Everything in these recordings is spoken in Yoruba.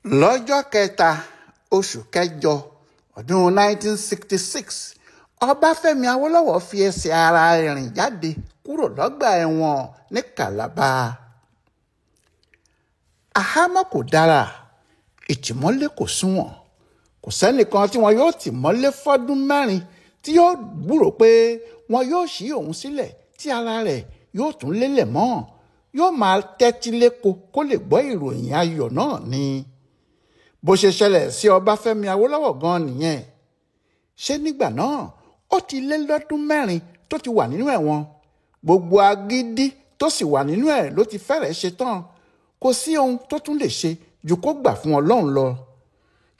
Lọjọ Kẹta oṣù Kẹjọ ọdún 1966 Ọbafẹmi Awolowo fi ẹsẹ̀ ara rìn jáde kúrò lọ́gbà ẹ̀wọ̀n ní Kalaba. Àhámọ́ kò dára, ìtìmọ́lé kò sunwọ̀n. Kò sẹ́nìkan tí wọn yóò tì mọ́lé fọ́dún 4 tí yóò gbúrò pé wọn yóò ṣí òun sílẹ̀ tí ara rẹ̀ yóò tún lélẹ̀ mọ́. Yóò máa tẹ́tí léko kó lè gbọ́ ìròyìn ayọ̀ náà ni. Bó ṣe ṣẹlẹ̀ sí Ọbafẹmi Awolowo gan nìyẹn. Ṣé nígbà náà ó ti lé lọ́dún 4 tó ti wà nínú ẹ̀wọ̀n. Gbogbo agídí tó sì wà nínú ẹ̀ ló ti fẹ́rẹ̀ ṣe tán. Kò sí ohun tó tún lè ṣe ju kó gbà fún Ọlọ́run lọ.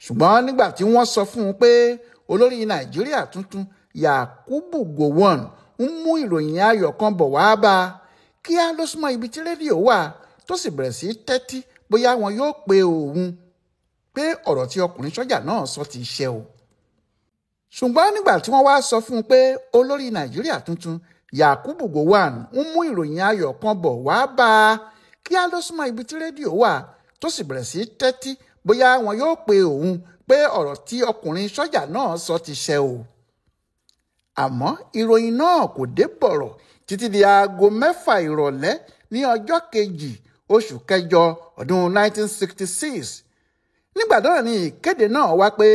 Ṣùgbọ́n nígbà tí wọ́n sọ fún un pé olórí Nàìjíríà tuntun Yakubu Gowon ń mú ìròyìn ayọ̀ kan bọ̀ wá bá a, kíá ló súnmọ́ ibi tí rédíò wà tó sì bẹ̀rẹ̀ sí tẹ́tí bóyá wọn yóò pe òun pé ọ̀rọ̀ tí ọkùnrin sọ́jà náà sọ ti ṣẹ o. Ṣùgbọ́n nígbà tí wọ́n wá sọ fún un pé olórí Nàìjíríà tuntun Yakubu Gowon ń mú ìròyìn ayọ̀ kan bọ̀ wá bá a, kíá ló súnmọ́ ibi tí rédíò wà tó sì bẹ̀rẹ̀ sí tẹ́tí bóyá wọn yóò pe òun pé ọ̀rọ̀ tí ọkùnrin sọ́jà náà sọ ti ṣẹ o. Àmọ́ ìròyìn náà kò dé bọ̀rọ̀ títí di aago 6 ìrọ̀lẹ́ ní ọjọ́ kejì oṣù Kẹjọ ọdún 1966. Nígbà náà ni ìkéde náà wá pé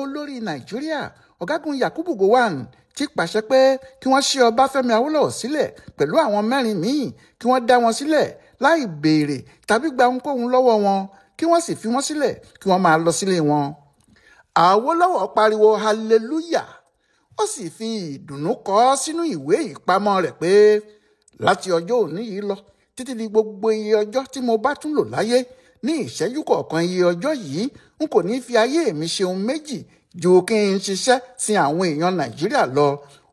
olórí Nàìjíríà ọ̀gágun Yakubu Gowon ti pàṣẹ pé kí wọ́n ṣí Ọbafẹmi Awolowo sílẹ̀ pẹ̀lú àwọn 4 míì, kí wọ́n dá wọn sílẹ̀ láì béèrè tàbí gba ohunkóhun lọ́wọ́ wọn, kí wọ́n sì fi wọ́n sílẹ̀ kí wọ́n máa lọ sílé wọn. Awolowo pariwo hallelujah. Ó sì fi ìdùnnú kọ sínú ìwé ìpamọ́ rẹ̀ pé láti ọjọ́ òní yìí lọ títí di gbogbo iye ọjọ́ tí mo bá tún lò láyé, ní ìṣẹ́jú kọ̀ọ̀kan iye ọjọ́ yìí n kò ní fi ayé mi ṣe ohun méjì ju kí n ṣiṣẹ́ sin àwọn èèyàn Nàìjíríà lọ.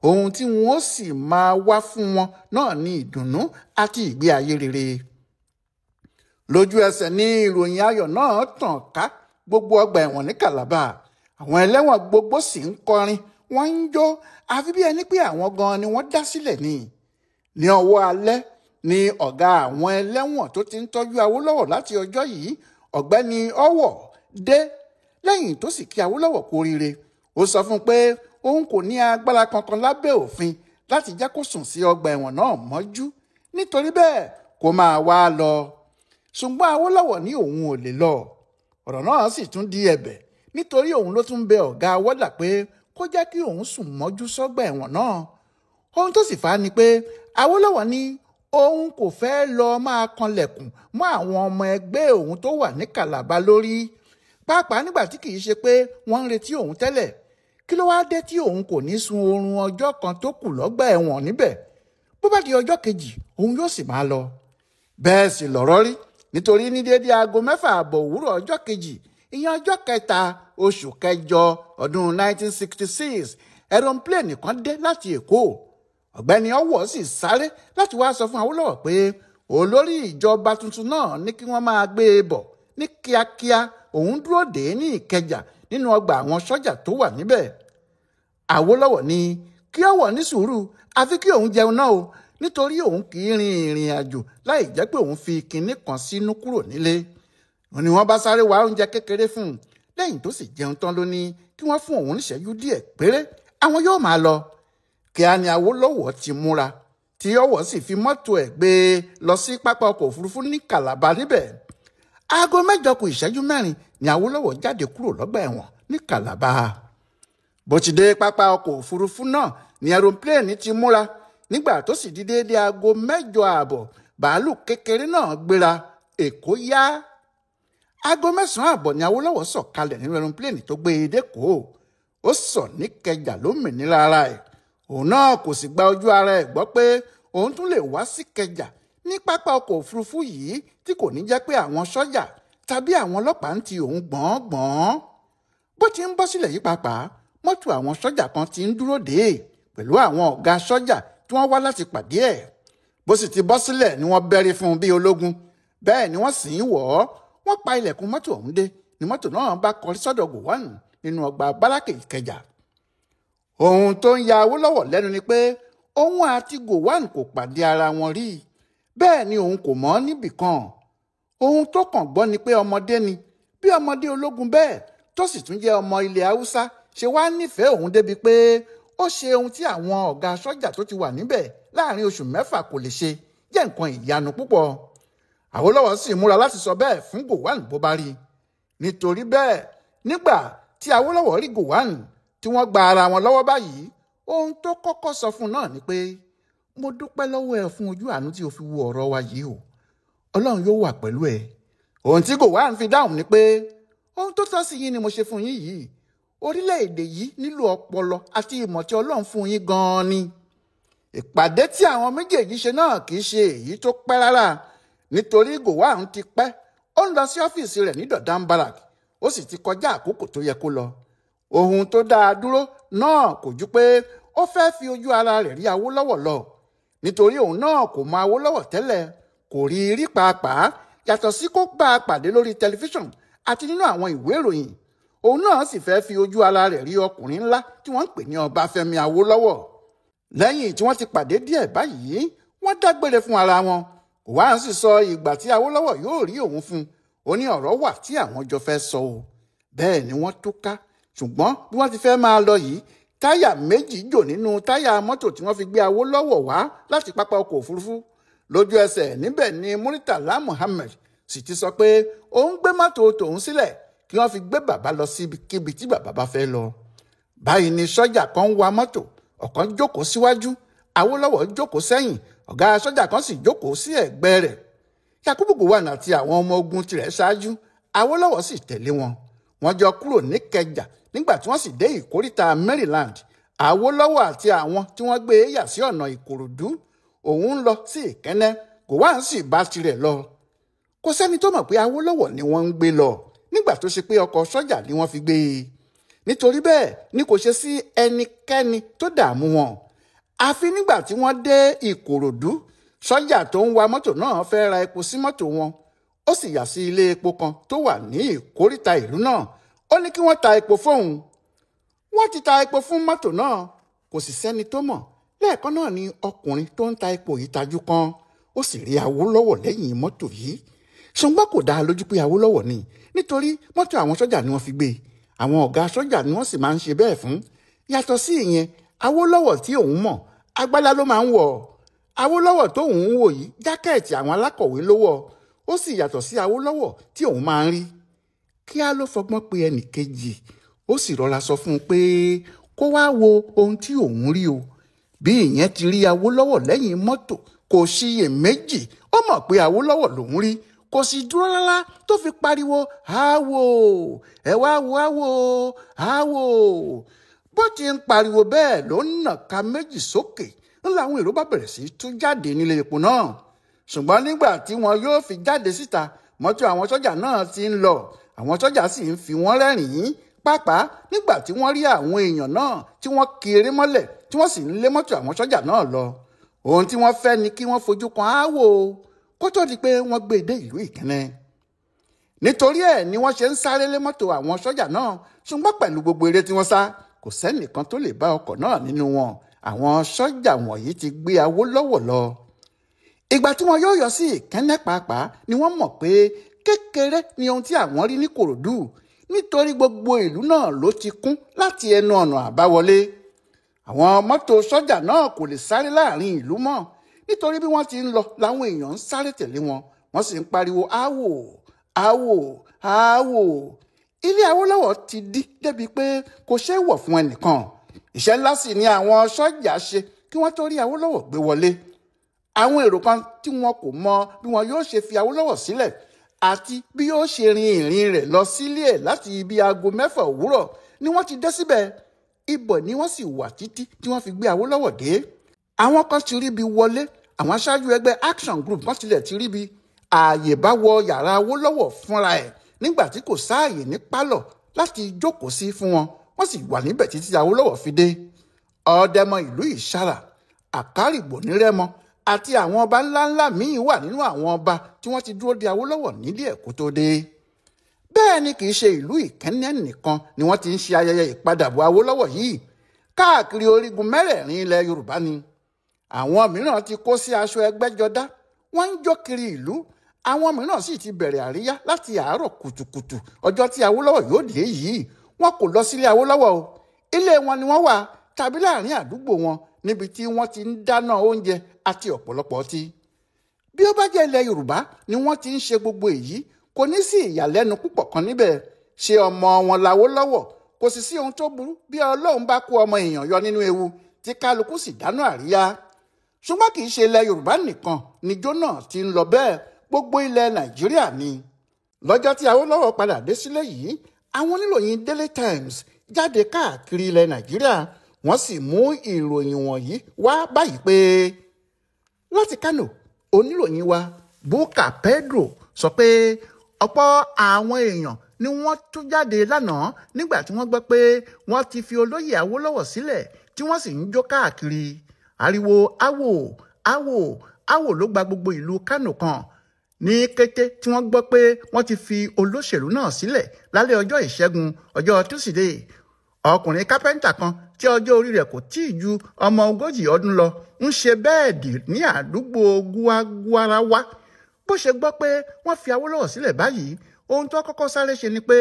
Ohun tí wọn ó sì máa wá fún wọn náà ní ìdùnnú àti ìgbé ayé rere. Lójú ẹsẹ̀ ní ìròyìn ayọ̀ náà tàn ká gbogbo ọgbà ẹ̀wọ̀n ní Kalaba. Àwọn ẹlẹ́wọ̀n gbogbo sì ń kọrin, wọ́n ń jó, àfi bí ẹni pé àwọn gan ni wọ́n dá sílẹ̀ ni. Ní ọwọ́ alẹ́ ni ọ̀gá àwọn ẹlẹ́wọ̀n tó ti ń tọ́jú Awolowo láti ọjọ́ yìí, ọ̀gbẹ́ni Ọwọ, dé. Lẹ́yìn tó sì kí Awolowo kú oríire, ó sọ fún un pé òun kò ní agbára kankan lábẹ́ òfin láti jẹ́ kó sùn sí ọgbà ẹ̀wọ̀n náà mọ́jú, nítorí bẹ́ẹ̀ kó máa wá lọ. Ṣùgbọ́n Awolowo ní òun ò lè lọ. Ọ̀rọ̀ náà sì tún di ẹ̀bẹ̀ nítorí òun ló tún bẹ ọ̀gá wọ́dà pé kó jẹ́ kí òun sùn mọ́jú sọ́gbà ẹ̀wọ̀n náà. Ohun tó sì fà á ni pé Awolowo ní òun kò fẹ́ lọ máa kanlẹ̀kùn mọ́ àwọn ọmọ ẹgbẹ́ òun tó wà ní Kalaba lórí, pàápàá nígbà tí kì í ṣe pé wọ́n ń retí òun tẹ́lẹ̀. Kí ló wáá dé tí òun kò ní sun oorun ọjọ́ kan tó kù lọ́gbà ẹ̀wọ̀n níbẹ̀? Bó bá di ọjọ́ kejì òun yóò sì máa lọ. Bẹ́ẹ̀ sì lọ̀rọ̀ rí, nítorí ní déédéé aago 6 òwúrọ̀ ọjọ́ kejì, ìyẹn ọjọ́ Kẹta oṣù Kẹjọ ọdún 1966, aeroplane kan dé láti Èkó. Ọ̀gbẹ́ni Ọwọ sì sáré láti wá sọ fún Awolowo pé olórí ìjọba tuntun náà ní kí wọ́n máa gbé e bọ̀ ní kíákíá. Òun dúró dè é ní Ìkẹjà nínú ọgbà àwọn sọ́jà tó wà níbẹ̀. Awolowo ní kí Ọwọ ní sùúrù, àfi kí òun jẹun náà o, nítorí òun kì í rin ìrìn àjò láì jẹ́ pé òun fi kinní kan sínú kúrò nílé. Wọ́n ní wọ́n bá sáré wá oúnjẹ kékeré fún un. Lẹ́yìn tó sì jẹun tán ló ní kí wọ́n fún òun níṣẹ́jú díẹ̀ péré, àwọn yóò máa lọ. Kíá ni Awolowo ti múra, tí Ọwọ sì fi mọ́tò ẹ̀ gbé e lọ sí pápá ọkọ̀ òfurufú ní Kalaba níbẹ̀. Aago 8 kù ìṣẹ́jú 4 ni Awolowo jáde kúrò lọ́gbà ẹ̀wọ̀n ní Kalaba. Bó ti dé pápá ọkọ̀ òfurufú náà ni aeroplane ti múra. Nígbà tó sì di déédéé aago 8:30, bàálù kékeré náà gbéra, Èkó yá. Aago 9:30 ni Awolowo sọ̀kalẹ̀ nínú aeroplane tó gbé e dÉkòó. Ó sọ̀ ní Kẹjà lómìnira ara ẹ̀. Òun náà kò sì gba ojú ara ẹ̀ gbọ́ pé òun tún lè wá sí Kẹjà ní pápá ọkọ̀ òfurufú yìí tí kò ní jẹ́ pé àwọn sọ́jà tàbí àwọn ọlọ́pàá ń ti òun gbọ̀ngbọ̀n. Bó ti ń bọ́ sílẹ̀ yìí pàápàá, mọ́tò àwọn sọ́jà kan ti ń dúró dè é pẹ̀lú àwọn ọ̀gá sọ́jà tí wọ́n wá láti pàdé ẹ̀. Bó sì ti bọ́ sílẹ̀ ni wọ́n bẹ́rí fún un bí ológun. Bẹ́ẹ̀ ni wọ́n sì ń wọ̀ ọ́. Wọ́n pa ilẹ̀kùn mọ́tò ọ̀hún dé ni mọ́tò náà bá kọrí sọ́dọ̀ Gowon nínú ọgbà bárákì Ìkẹjà. Ohun tó ń ya Awolowo lẹ́nu ni pé òun àti Gowon kò pàdé ara wọn rí. Bẹ́ẹ̀ ni òun kò mọ̀ níbì kan. Ohun tó kàn gbọ́ ni pé ọmọdé ni, bí ọmọdé ológun bẹ́ẹ̀ tó sì tún jẹ́ ọmọ ilẹ̀ Haúsá ṣe wá nífẹ̀ẹ́ òun débi pé ó ṣe ohun tí àwọn ọ̀gá sọ́jà tó ti wà níbẹ̀ láàrin oṣù 6 kò lè ṣe jẹ́ nǹkan ìyanu púpọ̀. Awólọ́wọ̀ sì múra láti sọ bẹ́ẹ̀ fún Gowon bó bá rí. Nítorí bẹ́ẹ̀ nígbà tí Awólọ́wọ̀ rí Gowon tí wọ́n gba ara wọn lọ́wọ́ báyìí, ohun tó kọ́kọ́ sọ fún náà ni pé mo dúpẹ́ lọ́wọ́ ẹ fún ojú àánú tí o fi wo ọ̀rọ̀ wa yìí o, Ọlọ́run yóò wà pẹ̀lú ẹ. Ohun tí Gowon fi dáhùn ni pé ohun tó tọ́ sí yín ni mo ṣe fún yín yìí, orílẹ̀-èdè yìí nílò ọpọlọ àti ìmọ̀ tí Ọlọ́run fún yín gan-an ni. Ìpàdé tí àwọn méjèèjì ṣe náà kì í ṣe èyí tó pẹ́ rárá, nítorí Gowon ti pẹ́ ó ń lọ sí ọ́fíìsì rẹ̀ ní Dodan Barrack, ó sì ti kọjá àkókò tó yẹ kó lọ. Ohun tó dá a dúró náà kò ju pé ó fẹ́ fi ojú ara rẹ̀ rí Awólọ́wọ̀ lọ, nítorí òun náà kò mọ Awólọ́wọ̀ tẹ́lẹ̀, kò rí i rí pàápàá, yàtọ̀ sí kó bá a pàdé lórí tẹlifíṣàn àti nínú àwọn ìwé ìròyìn. Òun náà sì fẹ́ fi ojú ara rẹ̀ rí ọkùnrin ńlá tí wọ́n ń pè ní Ọbafẹmi Awolowo. Lẹ́yìn tí wọ́n ti pàdé díẹ̀ báyìí, wọ́n dágbére fún ara wọn. Gowon sì sọ ìgbà tí Awólọ́wọ̀ yóò rí òun fún. Ó ní ọ̀rọ̀ wà tí àwọn jọ fẹ́ sọ o. Bẹ́ẹ̀ ni wọ́n túká. Ṣùgbọ́n bí wọ́n ti fẹ́ máa lọ yìí, táyà méjì jò nínú táyà mọ́tò tí wọ́n fi gbé Awólọ́wọ̀ wá láti pápá ọkọ̀ òfurufú. Lójú ẹsẹ̀ níbẹ̀ ni Muritala Muhammed sì ti sọ pé òun gbé mọ́tò tòun sílẹ̀ kí wọ́n fi gbé bàbá lọ síbikíbi tí bàbá bá fẹ́ lọ. Báyìí ni sọ́jà kan ń wa mọ́tò, ọ̀kan jókòó síwájú, Awólọ́wọ̀ jókòó sẹ́yìn, ọ̀gá sọ́jà kan sì jókòó sí ẹ̀gbẹ́ rẹ̀. Yakubu Gowon àti àwọn ọmọ ogun tirẹ̀ ṣáájú, Awólọ́wọ̀ sì tẹ̀lé wọn. Wọ́n jọ kúrò ní Kẹjà nígbà tí wọ́n sì dé ìkóríta Maryland. Awólọ́wọ̀ àti àwọn tí wọ́n gbé yà sí ọ̀nà Ìkòròdú, òun ń lọ sí Ìkẹ́nnẹ́, Gowon sì bá tirẹ̀ lọ. Kò sẹ́ni tó mọ̀ pé Awólọ́wọ̀ ni wọ́n ń gbé lọ nígbà tó ṣe pé ọkọ̀ sọ́jà ni wọ́n fi gbé e. Nítorí bẹ́ẹ̀ ni kò ṣe sí ẹnikẹ́ni tó dààmú wọn. Àfi nígbà tí wọ́n dé Ìkòròdú, sọ́jà tó ń wa mọ́tò náà fẹ́ ra epo sí mọ́tò wọn. Ó sì yà sí ilé epo kan tó wà ní ìkóríta ìlú náà. Ó ní kí wọ́n ta epo fóun. Wọ́n ti ta epo fún mọ́tò náà, kò sì sẹ́ni tó mọ̀. Lẹ́ẹ̀kan náà ni ọkùnrin tó ń ta epo yìí tajú kan. Ó sì rí Awólọ́wọ̀ lẹ́yìn mọ́tò yìí. Ṣùgbọ́n kò dá lójú pé Awólọ́wọ̀ ni, nítorí mọ́tò àwọn sọ́jà ni wọ́n fi gbé. Àwọn ọ̀gá sọ́jà ni wọ́n sì máa ń ṣe bẹ́ẹ̀ fún. Yàtọ̀ sí ìyẹn, Awólọ́wọ̀ tí òun mọ̀, agbádá ló máa ń wọ̀. Awólọ́wọ̀ tó òun ń wò yìí, jákẹ́ẹ̀tì àwọn alákọ̀wé ló wọ̀. Ó sì yàtọ̀ sí Awólọ́wọ̀ tí òun máa ń rí. Kíá ló fọgbọ́n pe ẹnì kejì, ó sì rọra sọ fún un pé kó wá wo ohun tí òun rí o. Bí ìyẹn ti rí Awólọ́wọ̀ lẹ́yìn mọ́tò, kò ṣiyèméjì, ó mọ̀ pé Awólọ́wọ̀ lòun rí. Kò sì dúró rárá tó fi pariwo àwò, ẹ wá wo àwò, àwò. Bó ti ń pariwo bẹ́ẹ̀ ló ń nàka méjì sókè, ńlá àwọn èrò bá bẹ̀rẹ̀ sí tú jáde nílé epo náà. Ṣùgbọ́n nígbà tí wọn yóò fi jáde síta, mọ́tò àwọn sọ́jà náà ti ń lọ. Àwọn sọ́jà sì ń fi wọ́n rẹ́rìn-ín. Pàápàá nígbà tí wọ́n rí àwọn èèyàn náà tí wọ́n kiri mọ́lẹ̀ tí wọ́n sì ń lé mọ́tò àwọn sọ́jà náà lọ. Ohun tí wọ́n fẹ́ ni kí wọ́n fojú kan àwò kó tó di pé wọ́n gbé dé ìlú Ìkẹ́nnẹ́. Nítorí ẹ̀ ni wọ́n ṣe ń sáré lé mọ́tò àwọn sọ́jà náà, ṣùgbọ́n pẹ̀lú gbogbo eré tí wọ́n sá, kò sẹ́nìkan tó lè bá ọkọ̀ náà nínú wọn. Àwọn sọ́jà wọ̀nyí ti gbé Awólọ́wọ̀ lọ. Ìgbà tí wọn yóò yọ sí Ìkẹ́nnẹ́ pàápàá ni wọ́n mọ̀ pé kékeré ni ohun tí àwọn rí ní Kòròdú, nítorí gbogbo ìlú náà ló ti kún láti ẹnu ọ̀nà àbáwọlé. Àwọn mọ́tò sọ́jà náà kò lè sáré láàrin ìlú mọ́, nítorí bí wọ́n ti ń lọ làwọn èèyàn ń sáré tẹ̀lé wọn, wọ́n sì ń pariwo àwò, àwò, àwò. Ilé Awólọ́wọ̀ ti dí débi pé kò ṣeé wọ̀ fún ẹnìkan. Iṣẹ́ ńlá sì ni àwọn sọ́jà ṣe kí wọ́n tó rí Awólọ́wọ̀ gbé wọlé. Àwọn èrò kan tí wọn kò mọ bí wọn yóò ṣe fi Awólọ́wọ̀ sílẹ̀ àti bí yóò ṣe rin ìrìn rẹ̀ lọ sílé ẹ̀ láti ibi aago 6 òwúrọ̀ ni wọ́n ti dé síbẹ̀. Ibẹ̀ ni wọ́n sì wà títí tí wọ́n fi gbé Awólọ́wọ̀ dé. Àwọn kan ti ríbi wọlé, àwọn aṣáájú ẹgbẹ́ Action Group wọ́n tilẹ̀ ti ríbi. Ààyè bá wọ yàrá Awólọ́wọ̀ fúnra ẹ̀ nígbà tí kò sáàyè ní pálọ̀ láti jókòó sí fún wọn. Wọ́n sì wà níbẹ̀ títí Awólọ́wọ̀ fi dé. Ọ̀dẹ̀mọ ìlú Ìṣàrà, Àkárìgbò ní Rẹ́mọ àti àwọn ọba ńláńlá míì wà nínú àwọn ọba tí wọ́n ti dúró de Awólọ́wọ̀ nílé ẹ̀ kó tó dé. Bẹ́ẹ̀ ni kì í ṣe ìlú Ìkẹ́nnẹ́ nìkan ni wọ́n ti ń ṣe ayẹyẹ ìpadàbọ̀ Awólọ́wọ̀ yìí. Káàkiri orígun mẹ́rẹ̀ẹ̀rin ilẹ̀ Yorùbá ni. Àwọn mìíràn ti kó sí aṣọ ẹgbẹ́jọdá, wọ́n ń jó kiri ìlú. àwọn mìíràn sì ti bẹ̀rẹ̀ àríyá láti àárọ̀ kùtùkùtù ọjọ́ tí Awólọ́wọ̀ yóò dé yìí. Wọn kò lọ sílé Awólọ́wọ̀ o, ilé wọn ni wọ́n wà tàbí láàrin àdúgbò wọn níbi tí wọ́n ti ń dáná oúnjẹ àti ọ̀pọ̀lọpọ̀ ọtí. Bí ó bá jẹ́ ilẹ̀ Yorùbá ni wọ́n ti ń ṣe gbogbo èyí, kò ní sí ìyàlẹ́nu púpọ̀ kan níbẹ̀. Ṣé ọmọ wọn l'Awólọ́wọ̀? Kò sì sí ohun tó burú bí Ọlọ́run bá kó ọmọ èèyàn yọ nínú ewu tí kálukú sì dáná àríyá. Ṣùgbọ́n kì í ṣe ilẹ̀ Yorùbá nìkan níjó náà ti ń lọ bẹ́ẹ̀, gbogbo ilẹ̀ Nàìjíríà ni. Lọ́jọ́ tí Awólọ́wọ̀ padà dé sílé yìí, àwọn oníròyìn Daily Times jáde káàkiri ilẹ̀ Nàìjíríà, wọ́n sì mú ìròyìn wọ̀nyí wá báyìí pé láti Kánò, oníròyìn wa Bukka Pedro sọ pé ọ̀pọ̀ àwọn èèyàn ni wọ́n tú jáde lánàá nígbà tí wọ́n gbọ́ pé wọ́n ti fi olóyè Awólọ́wọ̀ sílẹ̀ tí wọ́n sì ń jó káàkiri. Ariwo awo awo awo ló gba gbogbo ìlú Kánò kan ní kété tí wọ́n gbọ́ pé wọ́n ti fi olóṣèlú náà sílẹ̀ lálẹ́ ọjọ́ Ìṣẹ́gun, ọjọ́ Túsídéè. Ọkùnrin kápẹ́ńtà kan tí ọjọ́ orí rẹ̀ kò tíì ju ọmọ 40 ọdún lọ ń ṣe bẹ́ẹ̀dì ní àdúgbò Guarawa. Bó ṣe gbọ́ pé wọ́n fi Awólọ́wọ̀ sílẹ̀ báyìí, ohun tó kọ́kọ́ sáré ṣe ni pé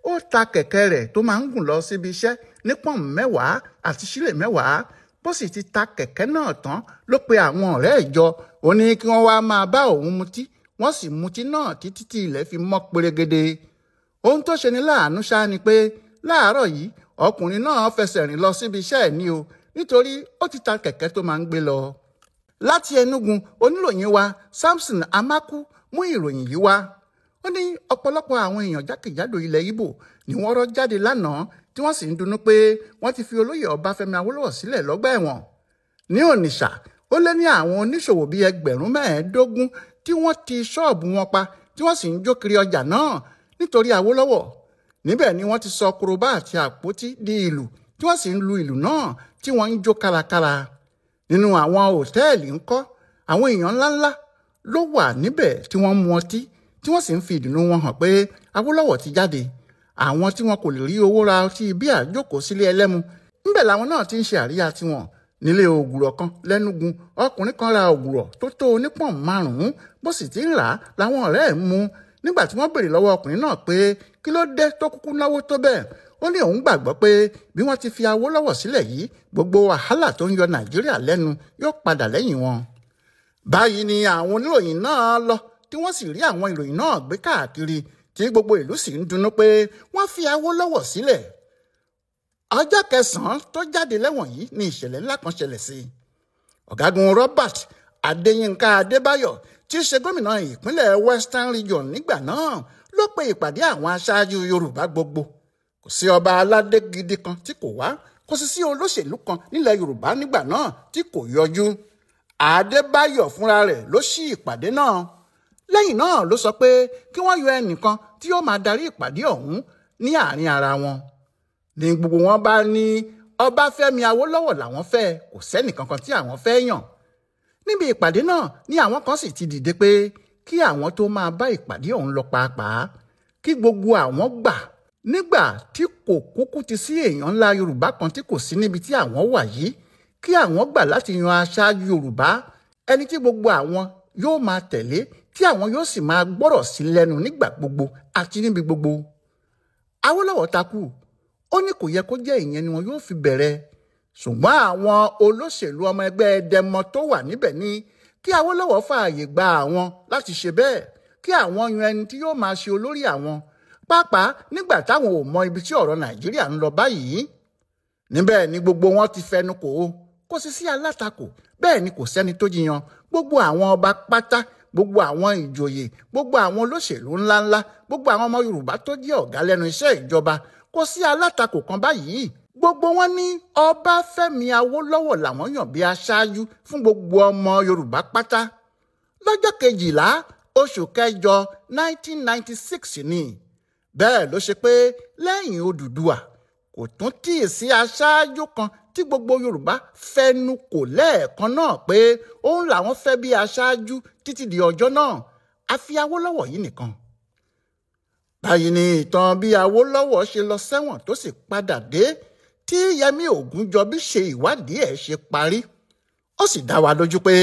ó ta kẹ̀kẹ́ rẹ̀ tó máa ń gùn lọ síbi iṣẹ́ ní pọ́n 10 àti sílè 10. Bó sì ti ta kẹ̀kẹ́ náà tán ló pe àwọn ọ̀rẹ́ ìjọ, ó ní kí wọ́n wá máa bá òun mutí. Wọ́n sì mutí náà títí tí ilẹ̀ fi mọ́ pérégede. Ohun tó ṣe ní láàánú ṣá ni pé láàárọ̀ yìí ọkùnrin náà fẹsẹ̀ rìn lọ síbi iṣẹ́ ẹ̀ ní o, nítorí ó ti ta kẹ̀kẹ́ tó máa ń gbé lọ. Láti Enugu, oníròyìn wa Samson Amaku mú ìròyìn yìí wá. Ó ní ọ̀pọ̀lọpọ̀ àwọn èèyàn jákèjádò ilẹ̀ Ìgbò ni wọ́n rọ́ jáde lánàá tí wọ́n sì ń dunnú pé wọ́n ti fi olóyè Ọbafẹmi Awolowo sílẹ̀ lọ́gbà ẹ̀wọ̀n. Ní Onitsha, ó lé ní àwọn oníṣòwò bíi 15,000 tí wọ́n ti ṣọ́ọ̀bù wọn pa tí wọ́n sì ń jó kiri ọjà náà nítorí Awólọ́wọ̀. Níbẹ̀ ni wọ́n ti sọ korobá àti àpótí di ìlù tí wọ́n sì ń lu ìlù náà tí wọ́n ń jó kárakára. Nínú àwọn hòtẹ́ẹ̀lì ńkọ́, àwọn èèyàn ńláńlá ló wà níbẹ̀ tí wọ́n mu ọtí tí wọ́n sì ń fi ìdùnnú wọn hàn pé Awólọ́wọ̀ ti jáde. Àwọn tí wọn kò lè rí owó ra ọtí bíà jókòó sílé ẹlẹ́mu, ńbẹ̀ làwọn náà ti ń ṣe àríyá tiwọn. Nílé ògùrọ̀ kan lẹ́nugu, ọkùnrin kan ra ògùrọ̀ tó tó onípọ̀n 5, bó sì ti ń rà á làwọn ọ̀rẹ́ ẹ̀ mú. Nígbà tí wọ́n béèrè lọ́wọ́ ọkùnrin náà pé kí ló dé tó kúkú náwó tó bẹ́ẹ̀, ó ní òun gbàgbọ́ pé bí wọ́n ti fi Awólọ́wọ̀ sílẹ̀ yìí, gbogbo wàhálà tó ń yọ Nàìjíríà lẹ́nu yóò padà lẹ́yìn wọn. Báyìí ni àwọn oníròyìn náà lọ tí wọ́n sì rí àwọn ìròyìn náà gbé káàkiri tí gbogbo ìlú sì ń dunnú pé wọ́n fi Awólọ́wọ̀ sílẹ̀. Ọjọ́ 9 tó jáde lẹ́wọ̀n yìí ni ìṣẹ̀lẹ̀ ńlá kan ṣẹlẹ̀ sí. Ọ̀gágun Robert Adéyínká Adébáyọ̀ tí í ṣe gómìnà ìpínlẹ̀ Western Region nígbà náà ló pe ìpàdé àwọn aṣáájú Yorùbá gbogbo. Kò sí ọba aládé gidi kan tí kò wá, kò sì sí olóṣèlú kan nílẹ̀ Yorùbá nígbà náà tí kò yọjú. Adébáyọ̀ fúnra rẹ̀ ló ṣí ìpàdé náà. Lẹ́yìn náà ló sọ pé kí wọ́n yọ ẹnìkan tí yóò máa darí ìpàdé ọ̀hún ní àárín ara wọn. Ní gbogbo wọn bá ní Ọbafẹmi Awolowo làwọn fẹ́, kò sẹ́nìkankan tí àwọn fẹ́ yàn. Níbi ìpàdé náà ni àwọn kan sì ti dìde pé kí àwọn tó máa bá ìpàdé ọ̀hún lọ pàápàá, kí gbogbo àwọn gbà. Nígbà tí kò kúkú ti sí èèyàn ńlá Yorùbá kan tí kò sí níbi tí àwọn wà yìí, kí àwọn gbà láti yan aṣáájú Yorùbá, ẹni tí gbogbo àwọn yóò máa tẹ̀lé, tí àwọn yóò sì máa gbọ́rọ̀ sí lẹ́nu nígbà gbogbo àti níbi gbogbo. Awólọ́wọ̀ takú, ó ní kò yẹ kó jẹ́ ìyẹn ni wọn yóò fi bẹ̀rẹ̀. Ṣùgbọ́n àwọn olóṣèlú ọmọ ẹgbẹ́ Dẹmọ tó wà níbẹ̀ ní kí Awólọ́wọ̀ fààyè gba àwọn láti ṣe bẹ́ẹ̀, kí àwọn yan ẹni tí yóò máa ṣe olórí àwọn, pàápàá nígbà táwọn ò mọ ibi tí ọ̀rọ̀ Nàìjíríà ń lọ báyìí. Níbẹ̀ ni gbogbo wọn ti fẹnu kò sì sí alátakò, bẹ́ẹ̀ ni kò sẹ́ni tó jiyàn. Gbogbo àwọn ọba pátá, gbogbo àwọn ìjòyè, gbogbo àwọn olóṣèlú ńláńlá, gbogbo àwọn ọmọ Yorùbá tó jẹ́ ọ̀gá lẹ́nu iṣẹ́ ìjọba, kò sí alátakò kan báyìí. Gbogbo wọn ní Ọbafẹmi Awolowo làwọn yàn bí aṣáájú fún gbogbo ọmọ Yorùbá pátá. Lọ́jọ́ 12 oṣù Kẹjọ 1996 ni. Bẹ́ẹ̀ ló ṣe pé lẹ́yìn Odùduwà kò tún tíì sí aṣáájú kan tí gbogbo Yorùbá fẹnu kò lẹ́ẹ̀kan náà pé òun làwọn fẹ́ bí aṣáájú títí di ọjọ́ náà, àfi Awólọ́wọ̀ yìí nìkan. Báyìí ni ìtàn bí Awólọ́wọ̀ ṣe lọ sẹ́wọ̀n tó sì padà dé, tí Yẹmí Ògúnjọbí ṣe ìwádìí ẹ̀ ṣe parí. Ó sì dá wa lójú pé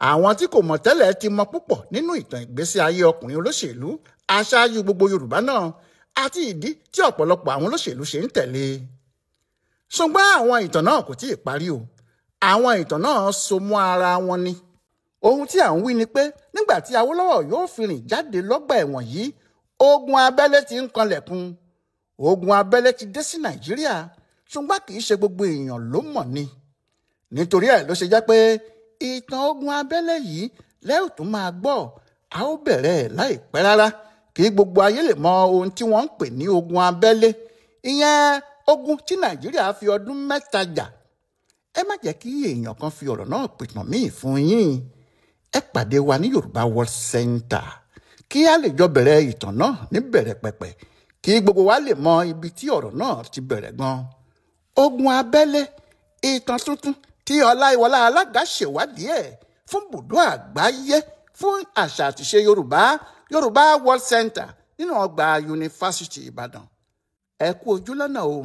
àwọn tí kò mọ̀ tẹ́lẹ̀ ti mọ̀ púpọ̀ nínú ìtàn ìgbésí ayé ọkùnrin olóṣèlú aṣáájú gbogbo Yorùbá náà àti ìdí tí ọ̀pọ̀lọpọ̀ àwọn olóṣèlú ṣe ń tẹ̀lé. ṣùgbọ́n àwọn ìtàn náà kò tíì parí o. àwọn ìtàn náà so mọ́ ara wọn ni. ohun tí à ń wí ni pé nígbà tí Awólọ́wọ̀ yóò fi rìn jáde lọ́gbà ẹ̀wọ̀n yìí, ogun abẹ́lé ti ń kanlẹ̀kùn. ogun abẹ́lé ti dé sí Nàìjíríà, ṣùgbọ́n kì í ṣe gbogbo èèyàn ló mọ̀ ni. nítorí ẹ̀ ló ṣe jẹ́ pé ìtàn ogun abẹ́lé yìí lẹ́yìn tó máa gbọ́, a ó bẹ̀rẹ̀ láìpẹ́ rárá kí gbogbo ayé lè mọ ohun tí wọ́n ń pè ní ogun abẹ́lé. ìyẹn ogun tí Nàìjíríà fi ọdún 3 jà. ẹ má jẹ́ kí èèyàn kan fi ọ̀rọ̀ náà pìtàn míì fún yín. ẹ pàdé wa ní Yorùbá World Center kí a lè jọ bẹ̀rẹ̀ ìtàn náà níbẹ̀rẹ̀ pẹ̀pẹ̀ kí gbogbo wa lè mọ ibi tí ọ̀rọ̀ náà ti bẹ̀rẹ̀ gan. ogun abẹ́lé, ìtàn tuntun tí Ọláyíwọlá Alága ṣèwádìí ẹ̀ fún bùdó àgbáyé fún àṣà àtìṣe Yorùbá World Center nínú ọgbà Yunifásítì Ìbàdàn. ẹ kú ojú lọ́nà o.